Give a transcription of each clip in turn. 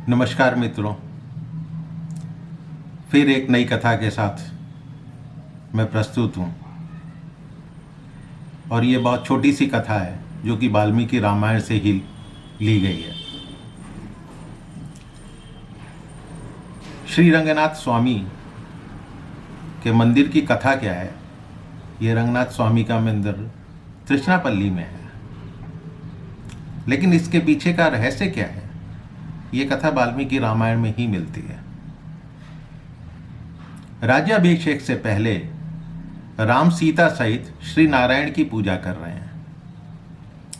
नमस्कार मित्रों, फिर एक नई कथा के साथ मैं प्रस्तुत हूँ। और ये बहुत छोटी सी कथा है जो कि वाल्मीकि रामायण से ही ली गई है। श्री रंगनाथ स्वामी के मंदिर की कथा क्या है? ये रंगनाथ स्वामी का मंदिर तृष्णापल्ली में है, लेकिन इसके पीछे का रहस्य क्या है? ये कथा वाल्मीकि रामायण में ही मिलती है। राज्याभिषेक से पहले राम सीता सहित श्री नारायण की पूजा कर रहे हैं।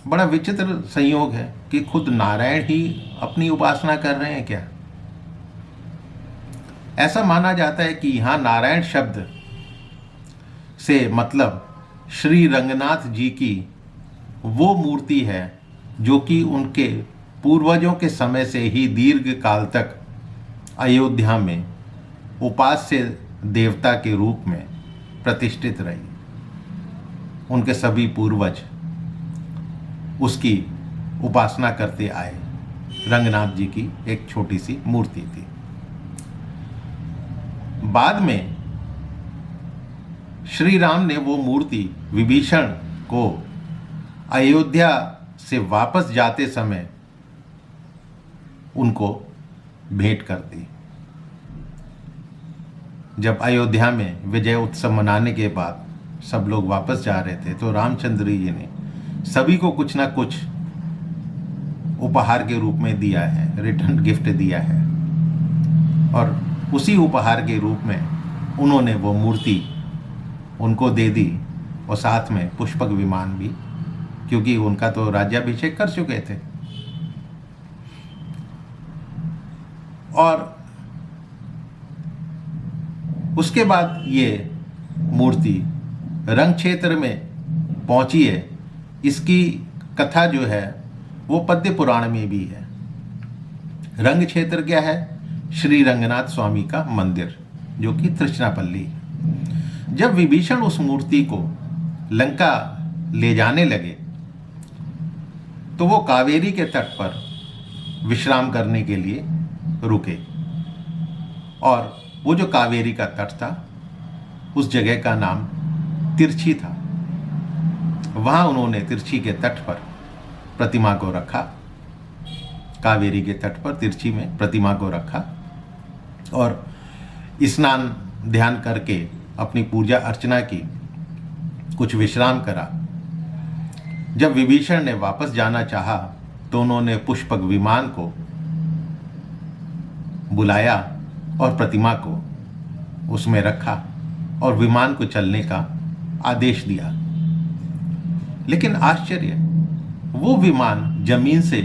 बड़ा विचित्र संयोग है कि खुद नारायण ही अपनी उपासना कर रहे हैं क्या? ऐसा माना जाता है कि यहाँ नारायण शब्द से मतलब श्री रंगनाथ जी की वो मूर्ति है जो कि उनके पूर्वजों के समय से ही दीर्घ काल तक अयोध्या में उपास्य देवता के रूप में प्रतिष्ठित रही। उनके सभी पूर्वज उसकी उपासना करते आए। रंगनाथ जी की एक छोटी सी मूर्ति थी। बाद में श्री राम ने वो मूर्ति विभीषण को अयोध्या से वापस जाते समय उनको भेंट कर दी। जब अयोध्या में विजय उत्सव मनाने के बाद सब लोग वापस जा रहे थे तो रामचंद्र जी ने सभी को कुछ ना कुछ उपहार के रूप में दिया है, रिटर्न गिफ्ट दिया है। और उसी उपहार के रूप में उन्होंने वो मूर्ति उनको दे दी और साथ में पुष्पक विमान भी, क्योंकि उनका तो राज्याभिषेक कर चुके थे। और उसके बाद ये मूर्ति रंग क्षेत्र में पहुंची है। इसकी कथा जो है वो पद्य पुराण में भी है। रंग क्षेत्र क्या है? श्री रंगनाथ स्वामी का मंदिर जो कि तृष्णापल्ली है। जब विभीषण उस मूर्ति को लंका ले जाने लगे तो वो कावेरी के तट पर विश्राम करने के लिए रुके। और वो जो कावेरी का तट था उस जगह का नाम तिरछी था। वहां उन्होंने तिरछी के तट पर प्रतिमा को रखा। कावेरी के तट पर तिरछी में प्रतिमा को रखा और स्नान ध्यान करके अपनी पूजा अर्चना की, कुछ विश्राम करा। जब विभीषण ने वापस जाना चाहा तो उन्होंने पुष्पक विमान को बुलाया और प्रतिमा को उसमें रखा और विमान को चलने का आदेश दिया। लेकिन आश्चर्य, वो विमान जमीन से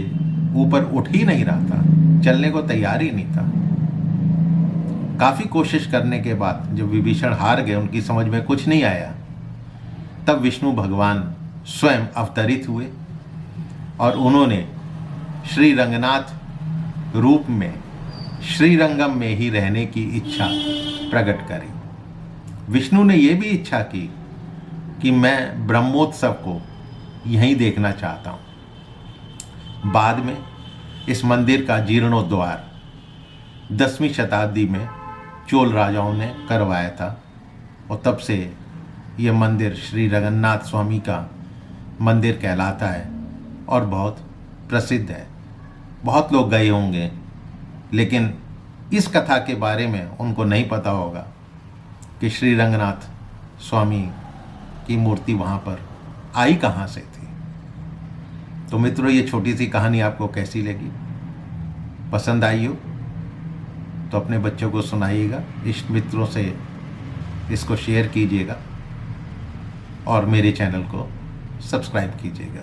ऊपर उठ ही नहीं रहा था, चलने को तैयार ही नहीं था। काफी कोशिश करने के बाद जब विभीषण हार गए, उनकी समझ में कुछ नहीं आया, तब विष्णु भगवान स्वयं अवतरित हुए और उन्होंने श्री रंगनाथ रूप में श्रीरंगम में ही रहने की इच्छा प्रकट करी। विष्णु ने यह भी इच्छा की कि मैं ब्रह्मोत्सव को यहीं देखना चाहता हूँ। बाद में इस मंदिर का जीर्णोद्धार 10वीं शताब्दी में चोल राजाओं ने करवाया था और तब से यह मंदिर श्री रंगनाथ स्वामी का मंदिर कहलाता है और बहुत प्रसिद्ध है। बहुत लोग गए होंगे, लेकिन इस कथा के बारे में उनको नहीं पता होगा कि श्री रंगनाथ स्वामी की मूर्ति वहाँ पर आई कहाँ से थी। तो मित्रों, ये छोटी सी कहानी आपको कैसी लगी? पसंद आई हो तो अपने बच्चों को सुनाइएगा, इष्ट मित्रों से इसको शेयर कीजिएगा और मेरे चैनल को सब्सक्राइब कीजिएगा।